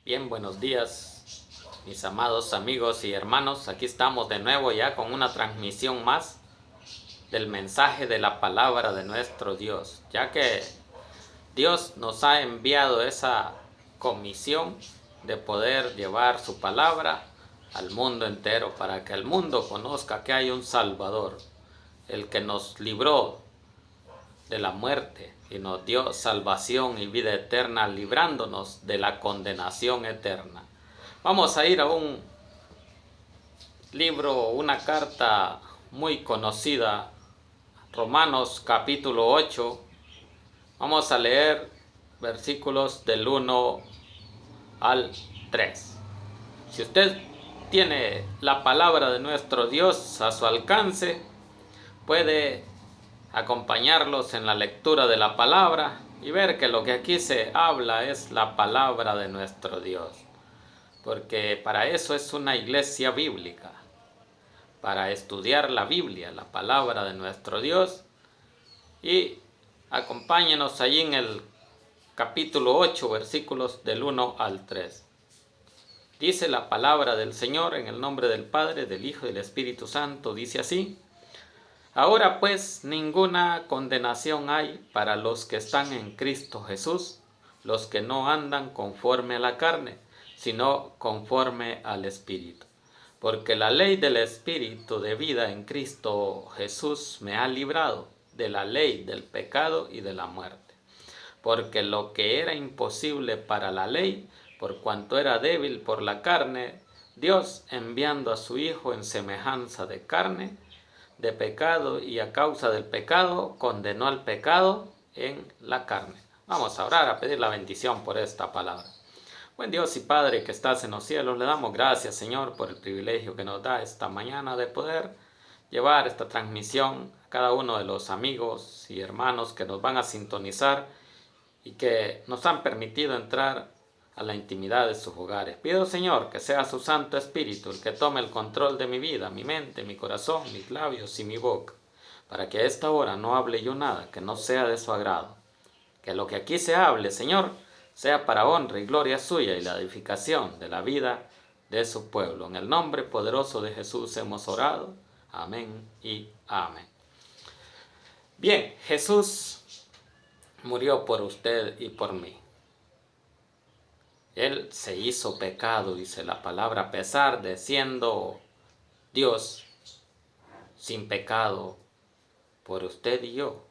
Bien, buenos días, mis amados amigos y hermanos. Aquí estamos de nuevo ya con una transmisión más del mensaje de la palabra de nuestro Dios, ya que Dios nos ha enviado esa comisión de poder llevar su palabra al mundo entero para que el mundo conozca que hay un Salvador, el que nos libró de la muerte y nos dio salvación y vida eterna, librándonos de la condenación eterna. Vamos a ir a un libro, una carta muy conocida, Romanos capítulo 8. Vamos a leer versículos del 1 al 3. Si usted tiene la palabra de nuestro Dios a su alcance, puede acompañarlos en la lectura de la palabra y ver que lo que aquí se habla es la palabra de nuestro Dios. Porque para eso es una iglesia bíblica, para estudiar la Biblia, la palabra de nuestro Dios. Y acompáñenos allí en el capítulo 8, versículos del 1 al 3. Dice la palabra del Señor en el nombre del Padre, del Hijo y del Espíritu Santo. Dice así: Ahora pues ninguna condenación hay para los que están en Cristo Jesús, los que no andan conforme a la carne, sino conforme al Espíritu. Porque la ley del Espíritu de vida en Cristo Jesús me ha librado de la ley del pecado y de la muerte. Porque lo que era imposible para la ley, por cuanto era débil por la carne, Dios, enviando a su Hijo en semejanza de carne, de pecado, y a causa del pecado condenó al pecado en la carne. Vamos a orar, a pedir la bendición por esta palabra. Buen Dios y Padre que estás en los cielos, le damos gracias, Señor, por el privilegio que nos da esta mañana de poder llevar esta transmisión a cada uno de los amigos y hermanos que nos van a sintonizar y que nos han permitido entrar a la intimidad de sus hogares. Pido, Señor, que sea su Santo Espíritu el que tome el control de mi vida, mi mente, mi corazón, mis labios y mi boca, para que a esta hora no hable yo nada que no sea de su agrado. Que lo que aquí se hable, Señor, sea para honra y gloria suya y la edificación de la vida de su pueblo. En el nombre poderoso de Jesús hemos orado. Amén y amén. Bien, Jesús murió por usted y por mí. Él se hizo pecado, dice la palabra, a pesar de siendo Dios sin pecado por usted y yo.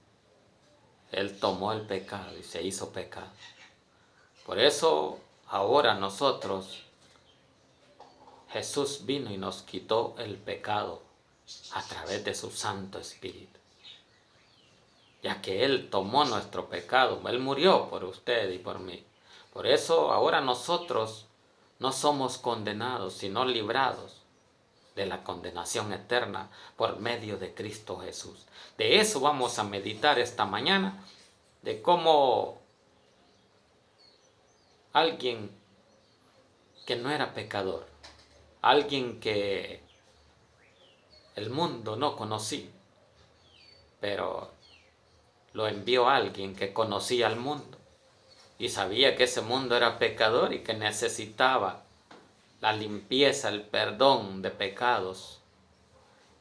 Él tomó el pecado y se hizo pecado. Por eso ahora nosotros, Jesús vino y nos quitó el pecado a través de su Santo Espíritu. Ya que Él tomó nuestro pecado, Él murió por usted y por mí. Por eso ahora nosotros no somos condenados, sino librados de la condenación eterna por medio de Cristo Jesús. De eso vamos a meditar esta mañana, de cómo alguien que no era pecador, alguien que el mundo no conocía, pero lo envió a alguien que conocía al mundo y sabía que ese mundo era pecador y que necesitaba la limpieza, el perdón de pecados.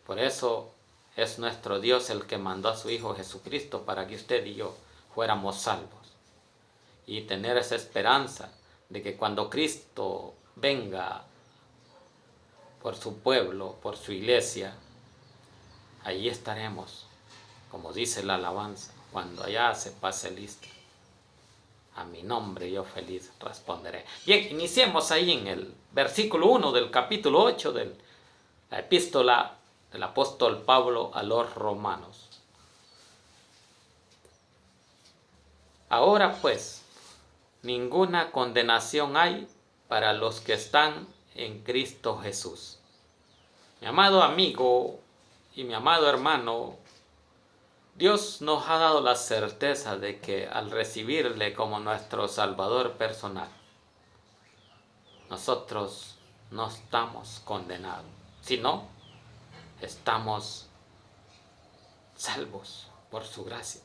Por eso es nuestro Dios el que mandó a su Hijo Jesucristo para que usted y yo fuéramos salvos. Y tener esa esperanza de que cuando Cristo venga por su pueblo, por su iglesia, allí estaremos, como dice la alabanza, cuando allá se pase lista. A mi nombre yo feliz responderé. Bien, iniciemos ahí en el versículo 1 del capítulo 8 de la epístola del apóstol Pablo a los romanos. Ahora pues, ninguna condenación hay para los que están en Cristo Jesús. Mi amado amigo y mi amado hermano, Dios nos ha dado la certeza de que al recibirle como nuestro Salvador personal, nosotros no estamos condenados, sino estamos salvos por su gracia.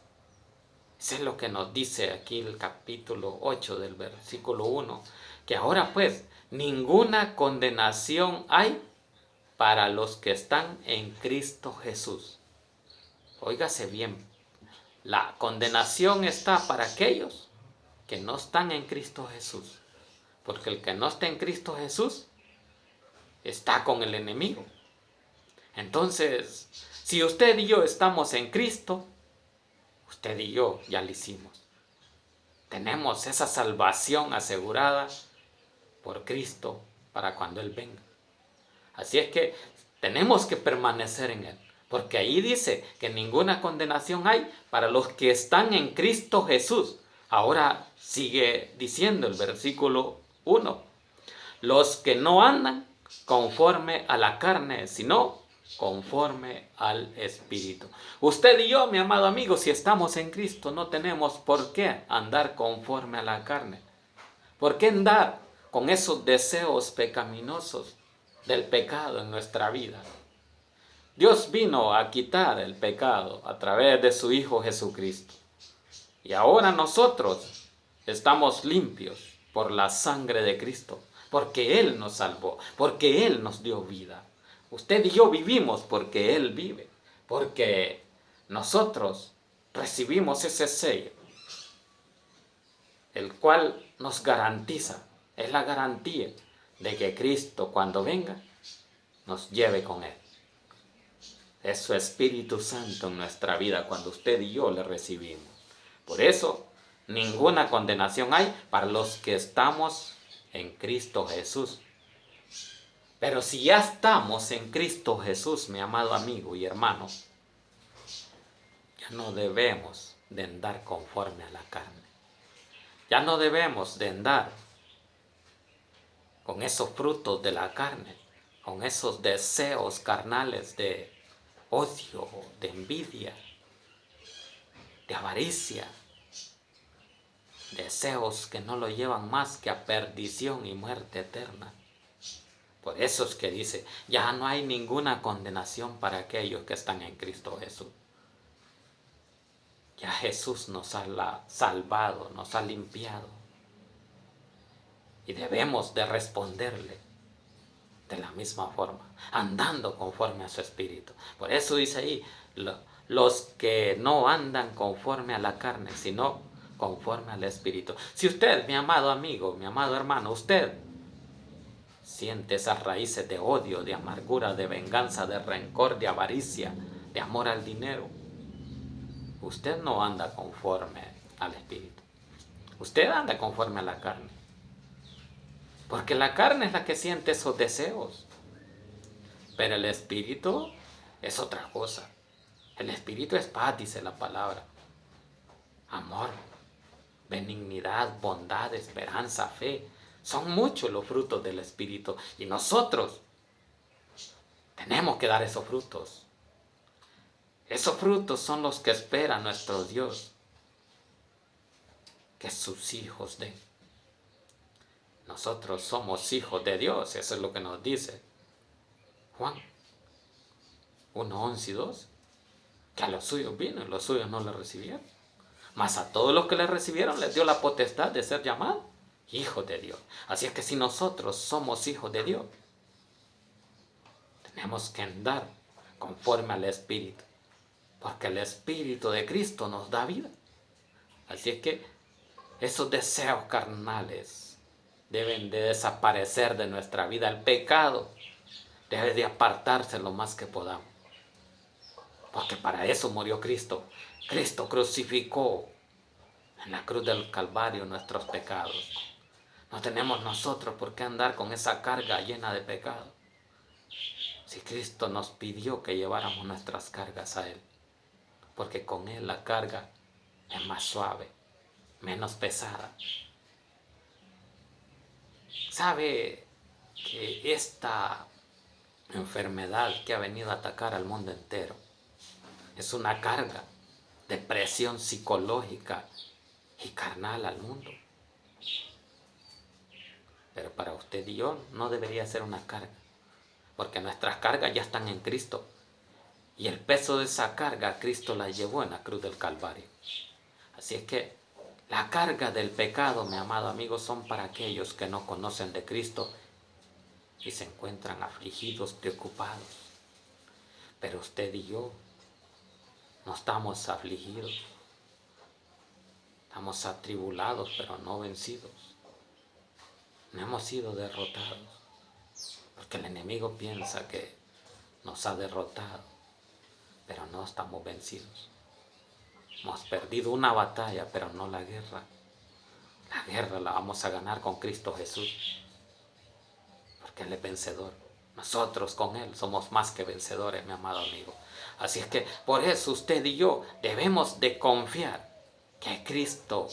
Eso es lo que nos dice aquí el capítulo 8 del versículo 1. que ahora pues ninguna condenación hay para los que están en Cristo Jesús. Óigase bien, la condenación está para aquellos que no están en Cristo Jesús. Porque el que no está en Cristo Jesús está con el enemigo. Entonces, si usted y yo estamos en Cristo, usted y yo ya lo hicimos. Tenemos esa salvación asegurada por Cristo para cuando Él venga. Así es que tenemos que permanecer en Él. Porque ahí dice que ninguna condenación hay para los que están en Cristo Jesús. Ahora sigue diciendo el versículo 1. Los que no andan conforme a la carne, sino conforme al Espíritu. Usted y yo, mi amado amigo, si estamos en Cristo, no tenemos por qué andar conforme a la carne. ¿Por qué andar con esos deseos pecaminosos del pecado en nuestra vida? Dios vino a quitar el pecado a través de su Hijo Jesucristo. Y ahora nosotros estamos limpios por la sangre de Cristo, porque Él nos salvó, porque Él nos dio vida. Usted y yo vivimos porque Él vive, porque nosotros recibimos ese sello, el cual nos garantiza, es la garantía de que Cristo cuando venga nos lleve con Él. Es su Espíritu Santo en nuestra vida cuando usted y yo le recibimos. Por eso, ninguna condenación hay para los que estamos en Cristo Jesús. Pero si ya estamos en Cristo Jesús, mi amado amigo y hermano, ya no debemos de andar conforme a la carne. Ya no debemos de andar con esos frutos de la carne, con esos deseos carnales de odio, de envidia, de avaricia, deseos que no lo llevan más que a perdición y muerte eterna. Por eso es que dice, ya no hay ninguna condenación para aquellos que están en Cristo Jesús. Ya Jesús nos ha salvado, nos ha limpiado. Y debemos de responderle de la misma forma, andando conforme a su Espíritu. Por eso dice ahí, los que no andan conforme a la carne, sino conforme al Espíritu. Si usted, mi amado amigo, mi amado hermano, usted siente esas raíces de odio, de amargura, de venganza, de rencor, de avaricia, de amor al dinero, usted no anda conforme al Espíritu. Usted anda conforme a la carne. Porque la carne es la que siente esos deseos. Pero el Espíritu es otra cosa. El Espíritu es paz, dice la palabra. Amor, benignidad, bondad, esperanza, fe. Son muchos los frutos del Espíritu. Y nosotros tenemos que dar esos frutos. Esos frutos son los que espera nuestro Dios. Que sus hijos den. Nosotros somos hijos de Dios, eso es lo que nos dice Juan 1, 11 y 12, que a los suyos vino y los suyos no le recibieron. Mas a todos los que le recibieron les dio la potestad de ser llamados hijos de Dios. Así es que si nosotros somos hijos de Dios, tenemos que andar conforme al Espíritu, porque el Espíritu de Cristo nos da vida. Así es que esos deseos carnales deben de desaparecer de nuestra vida. El pecado debe de apartarse lo más que podamos. Porque para eso murió Cristo. Cristo crucificó en la cruz del Calvario nuestros pecados. No tenemos nosotros por qué andar con esa carga llena de pecado. Si Cristo nos pidió que lleváramos nuestras cargas a Él. Porque con Él la carga es más suave, menos pesada. ¿Sabe que esta enfermedad que ha venido a atacar al mundo entero es una carga de presión psicológica y carnal al mundo? Pero para usted y yo no debería ser una carga, porque nuestras cargas ya están en Cristo. Y el peso de esa carga Cristo la llevó en la cruz del Calvario. Así es que La carga del pecado, mi amado amigo, son para aquellos que no conocen de Cristo y se encuentran afligidos, preocupados. Pero usted y yo no estamos afligidos. Estamos atribulados, pero no vencidos. No hemos sido derrotados. Porque el enemigo piensa que nos ha derrotado, pero no estamos vencidos. Hemos perdido una batalla, pero no la guerra. La guerra la vamos a ganar con Cristo Jesús, porque Él es vencedor. Nosotros con Él somos más que vencedores, mi amado amigo. Así es que por eso usted y yo debemos de confiar que Cristo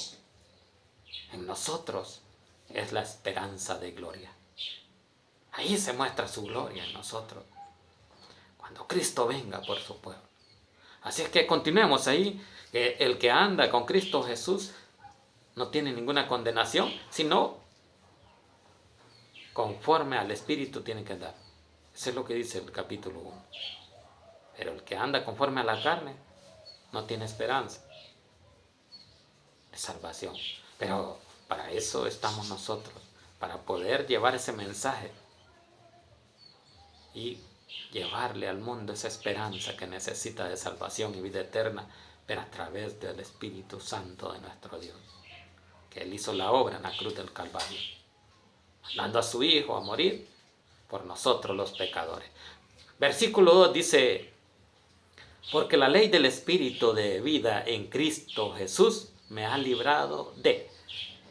en nosotros es la esperanza de gloria. Ahí se muestra su gloria en nosotros, cuando Cristo venga por su pueblo. Así es que continuemos ahí. El que anda con Cristo Jesús no tiene ninguna condenación, sino conforme al Espíritu tiene que andar. Eso es lo que dice el capítulo 1. Pero el que anda conforme a la carne no tiene esperanza de salvación. Pero para eso estamos nosotros, para poder llevar ese mensaje y llevarle al mundo esa esperanza que necesita de salvación y vida eterna, pero a través del Espíritu Santo de nuestro Dios, que Él hizo la obra en la cruz del Calvario, mandando a su Hijo a morir por nosotros los pecadores. Versículo 2 dice: porque la ley del Espíritu de vida en Cristo Jesús me ha librado de...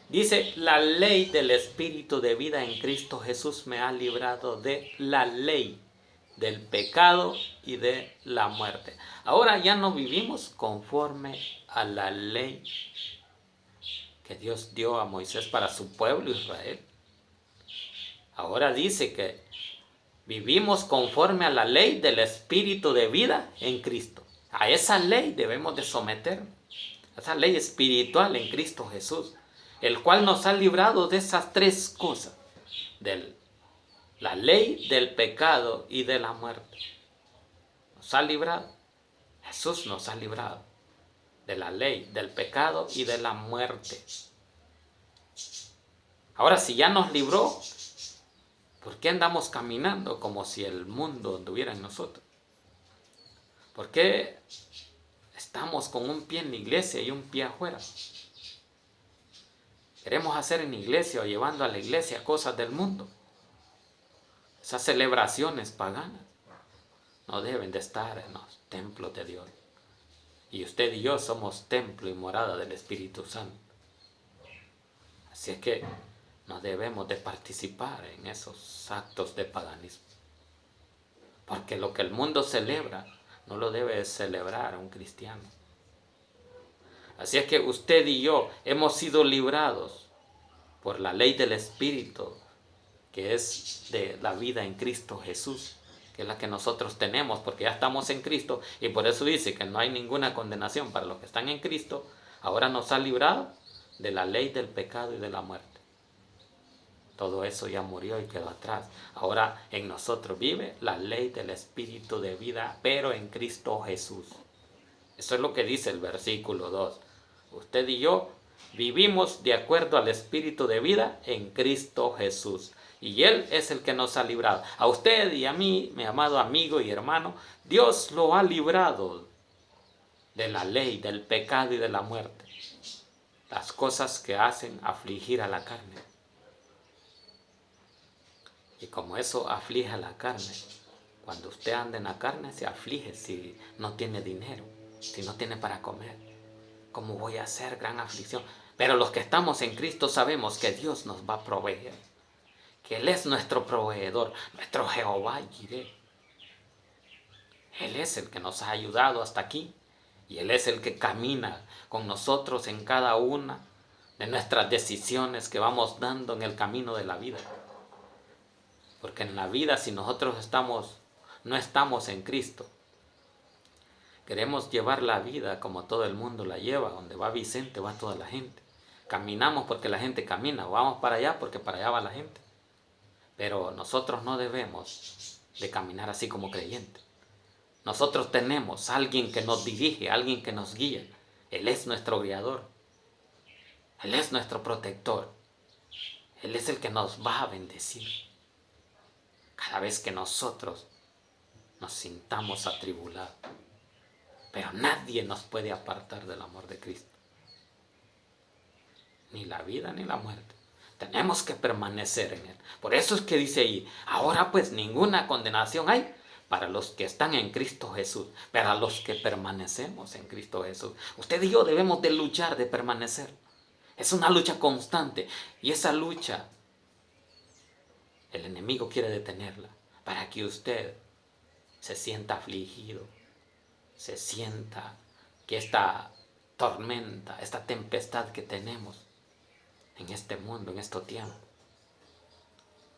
Dice, la ley del Espíritu de vida en Cristo Jesús me ha librado de la ley del pecado y de la muerte. Ahora ya no vivimos conforme a la ley que Dios dio a Moisés para su pueblo Israel. Ahora dice que vivimos conforme a la ley del Espíritu de vida en Cristo. A esa ley debemos de someternos. A esa ley espiritual en Cristo Jesús, el cual nos ha librado de esas tres cosas. De la ley del pecado y de la muerte. Nos ha librado. Jesús nos ha librado de la ley, del pecado y de la muerte. Ahora, si ya nos libró, ¿por qué andamos caminando como si el mundo anduviera en nosotros? ¿Por qué estamos con un pie en la iglesia y un pie afuera? Queremos hacer en la iglesia o llevando a la iglesia cosas del mundo. Esas celebraciones paganas no deben de estar en los templos de Dios. Y usted y yo somos templo y morada del Espíritu Santo. Así es que no debemos de participar en esos actos de paganismo. Porque lo que el mundo celebra no lo debe celebrar un cristiano. Así es que usted y yo hemos sido librados por la ley del Espíritu, que es de la vida en Cristo Jesús, que es la que nosotros tenemos, porque ya estamos en Cristo, y por eso dice que no hay ninguna condenación para los que están en Cristo. Ahora nos ha librado de la ley del pecado y de la muerte. Todo eso ya murió y quedó atrás. Ahora en nosotros vive la ley del Espíritu de vida, pero en Cristo Jesús. Eso es lo que dice el versículo 2. Usted y yo vivimos de acuerdo al Espíritu de vida en Cristo Jesús. Y Él es el que nos ha librado. A usted y a mí, mi amado amigo y hermano, Dios lo ha librado de la ley, del pecado y de la muerte. Las cosas que hacen afligir a la carne. Y como eso aflige a la carne, cuando usted anda en la carne se aflige si no tiene dinero, si no tiene para comer. ¿Cómo voy a hacer gran aflicción? Pero los que estamos en Cristo sabemos que Dios nos va a proveer, que Él es nuestro proveedor, nuestro Jehová Jireh. Él es el que nos ha ayudado hasta aquí y Él es el que camina con nosotros en cada una de nuestras decisiones que vamos dando en el camino de la vida. Porque en la vida, si nosotros no estamos en Cristo, queremos llevar la vida como todo el mundo la lleva. Donde va Vicente, va toda la gente. Caminamos porque la gente camina, vamos para allá porque para allá va la gente. Pero nosotros no debemos de caminar así como creyentes. Nosotros tenemos a alguien que nos dirige, alguien que nos guía. Él es nuestro guiador. Él es nuestro protector. Él es el que nos va a bendecir. Cada vez que nosotros nos sintamos atribulados. Pero nadie nos puede apartar del amor de Cristo. Ni la vida ni la muerte. Tenemos que permanecer en Él. Por eso es que dice ahí, ahora pues ninguna condenación hay para los que están en Cristo Jesús, para los que permanecemos en Cristo Jesús. Usted y yo debemos de luchar, de permanecer. Es una lucha constante y esa lucha el enemigo quiere detenerla para que usted se sienta afligido, se sienta que esta tormenta, esta tempestad que tenemos en este mundo, en este tiempo,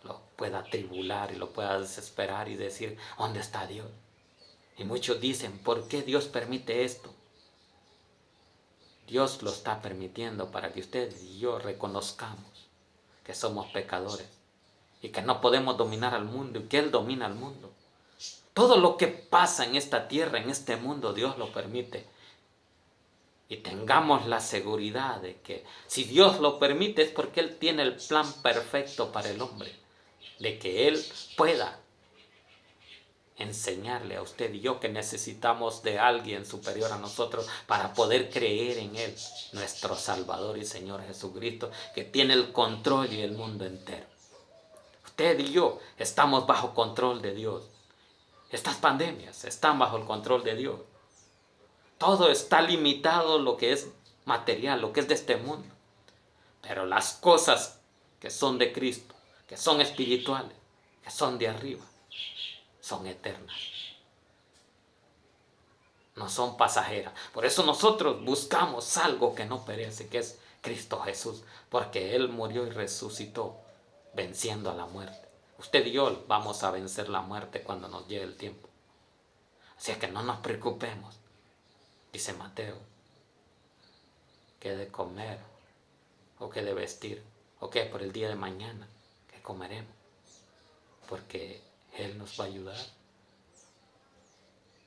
lo pueda atribular y lo pueda desesperar y decir, ¿dónde está Dios? Y muchos dicen, ¿por qué Dios permite esto? Dios lo está permitiendo para que usted y yo reconozcamos que somos pecadores y que no podemos dominar al mundo y que Él domina al mundo. Todo lo que pasa en esta tierra, en este mundo, Dios lo permite. Y tengamos la seguridad de que si Dios lo permite es porque Él tiene el plan perfecto para el hombre. De que Él pueda enseñarle a usted y yo que necesitamos de alguien superior a nosotros para poder creer en Él, nuestro Salvador y Señor Jesucristo, que tiene el control y el mundo entero. Usted y yo estamos bajo control de Dios. Estas pandemias están bajo el control de Dios. Todo está limitado lo que es material, lo que es de este mundo. Pero las cosas que son de Cristo, que son espirituales, que son de arriba, son eternas. No son pasajeras. Por eso nosotros buscamos algo que no perece, que es Cristo Jesús. Porque Él murió y resucitó, venciendo a la muerte. Usted y yo vamos a vencer la muerte cuando nos llegue el tiempo. Así es que no nos preocupemos. Dice Mateo, que de comer, o que de vestir, o que por el día de mañana, que comeremos, porque Él nos va a ayudar.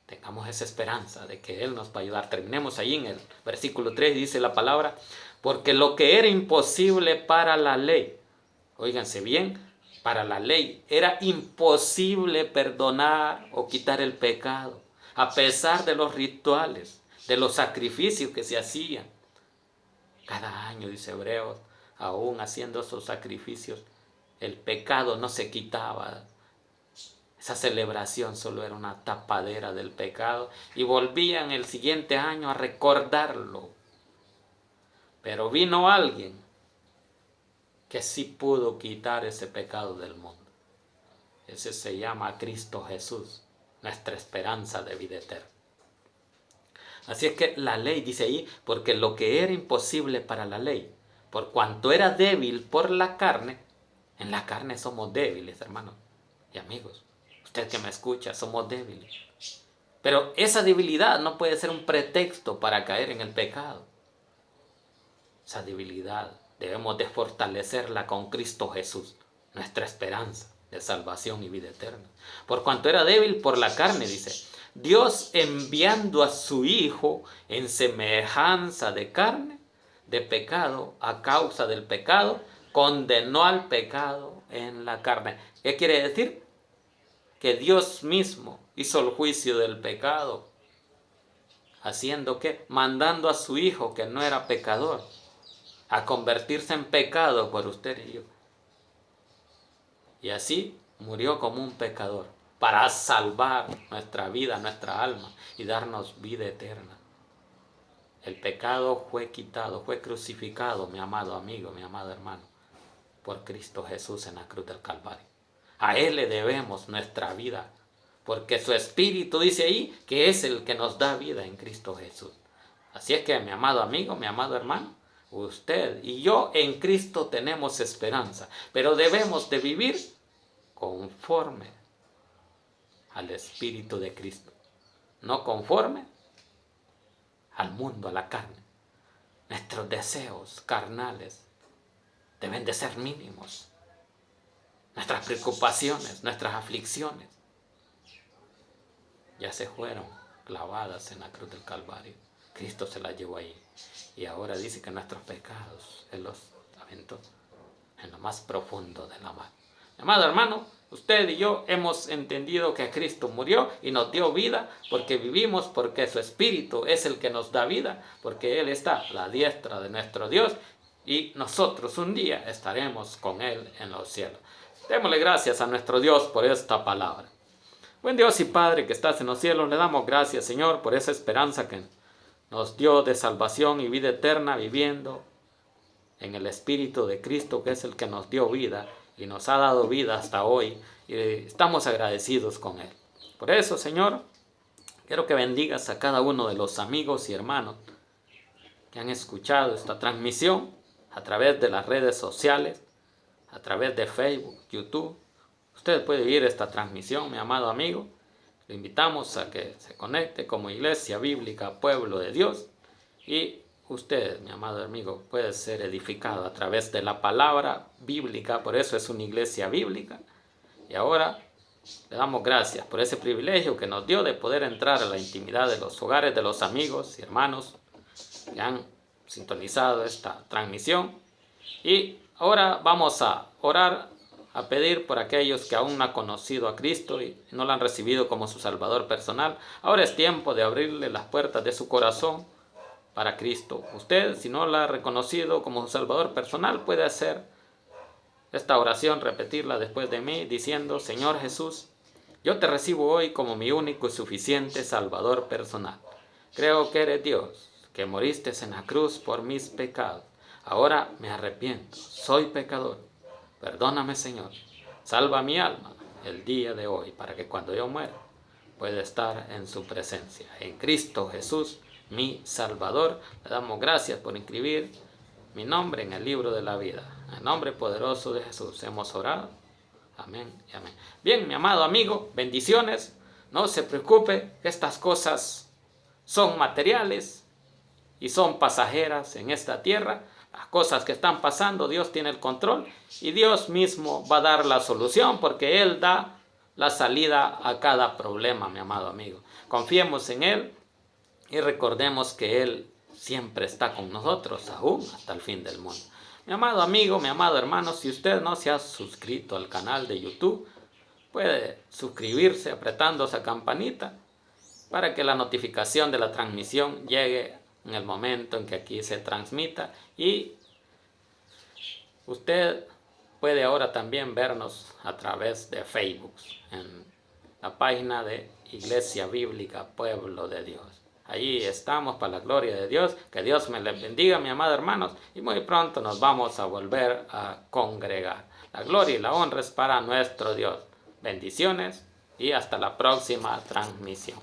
Tengamos esa esperanza de que Él nos va a ayudar. Terminemos ahí en el versículo 3, dice la palabra, porque lo que era imposible para la ley, óiganse bien, para la ley era imposible perdonar o quitar el pecado, a pesar de los rituales, de los sacrificios que se hacían. Cada año, dice Hebreos, aún haciendo esos sacrificios, el pecado no se quitaba. Esa celebración solo era una tapadera del pecado y volvían el siguiente año a recordarlo. Pero vino alguien que sí pudo quitar ese pecado del mundo. Ese se llama Cristo Jesús, nuestra esperanza de vida eterna. Así es que la ley dice ahí, porque lo que era imposible para la ley, por cuanto era débil por la carne, en la carne somos débiles, hermanos y amigos. Usted que me escucha, somos débiles. Pero esa debilidad no puede ser un pretexto para caer en el pecado. Esa debilidad debemos de fortalecerla con Cristo Jesús, nuestra esperanza de salvación y vida eterna. Por cuanto era débil por la carne, dice, Dios enviando a su Hijo en semejanza de carne, de pecado, a causa del pecado, condenó al pecado en la carne. ¿Qué quiere decir? Que Dios mismo hizo el juicio del pecado, haciendo que, mandando a su Hijo, que no era pecador, a convertirse en pecado por usted y yo. Y así murió como un pecador, para salvar nuestra vida, nuestra alma, y darnos vida eterna. El pecado fue quitado, fue crucificado, mi amado amigo, mi amado hermano, por Cristo Jesús en la cruz del Calvario. A Él le debemos nuestra vida, porque su Espíritu dice ahí que es el que nos da vida en Cristo Jesús. Así es que, mi amado amigo, mi amado hermano, usted y yo en Cristo tenemos esperanza, pero debemos de vivir conforme al Espíritu de Cristo, no conforme al mundo, a la carne. Nuestros deseos carnales deben de ser mínimos. Nuestras preocupaciones, nuestras aflicciones ya se fueron clavadas en la cruz del Calvario. Cristo se las llevó ahí. Y ahora dice que nuestros pecados Él los aventó en lo más profundo de la mar. Amado hermano, usted y yo hemos entendido que Cristo murió y nos dio vida porque vivimos, porque su Espíritu es el que nos da vida, porque Él está a la diestra de nuestro Dios y nosotros un día estaremos con Él en los cielos. Démosle gracias a nuestro Dios por esta palabra. Buen Dios y Padre que estás en los cielos, le damos gracias, Señor, por esa esperanza que nos dio de salvación y vida eterna viviendo en el Espíritu de Cristo, que es el que nos dio vida y nos ha dado vida hasta hoy, y estamos agradecidos con Él. Por eso, Señor, quiero que bendigas a cada uno de los amigos y hermanos que han escuchado esta transmisión a través de las redes sociales, a través de Facebook, YouTube. Usted puede oír esta transmisión, mi amado amigo. Le invitamos a que se conecte como Iglesia Bíblica Pueblo de Dios, y usted, mi amado amigo, puede ser edificado a través de la palabra bíblica. Por eso es una iglesia bíblica. Y ahora le damos gracias por ese privilegio que nos dio de poder entrar a la intimidad de los hogares de los amigos y hermanos que han sintonizado esta transmisión. Y ahora vamos a orar, a pedir por aquellos que aún no han conocido a Cristo y no lo han recibido como su Salvador personal. Ahora es tiempo de abrirle las puertas de su corazón para Cristo. Usted, si no la ha reconocido como su Salvador personal, puede hacer esta oración, repetirla después de mí, diciendo: Señor Jesús, yo te recibo hoy como mi único y suficiente Salvador personal. Creo que eres Dios, que moriste en la cruz por mis pecados. Ahora me arrepiento, soy pecador. Perdóname, Señor. Salva mi alma el día de hoy, para que cuando yo muera pueda estar en su presencia. En Cristo Jesús, mi Salvador, le damos gracias por inscribir mi nombre en el libro de la vida. En el nombre poderoso de Jesús hemos orado. Amén y amén. Bien, mi amado amigo, bendiciones. No se preocupe, estas cosas son materiales y son pasajeras en esta tierra. Las cosas que están pasando, Dios tiene el control y Dios mismo va a dar la solución, porque Él da la salida a cada problema, mi amado amigo. Confiemos en Él y recordemos que Él siempre está con nosotros, aún hasta el fin del mundo. Mi amado amigo, mi amado hermano, si usted no se ha suscrito al canal de YouTube, puede suscribirse apretando esa campanita para que la notificación de la transmisión llegue en el momento en que aquí se transmita. Y usted puede ahora también vernos a través de Facebook, en la página de Iglesia Bíblica Pueblo de Dios. Allí estamos para la gloria de Dios. Que Dios me les bendiga, mi amado hermanos, y muy pronto nos vamos a volver a congregar. La gloria y la honra es para nuestro Dios. Bendiciones y hasta la próxima transmisión.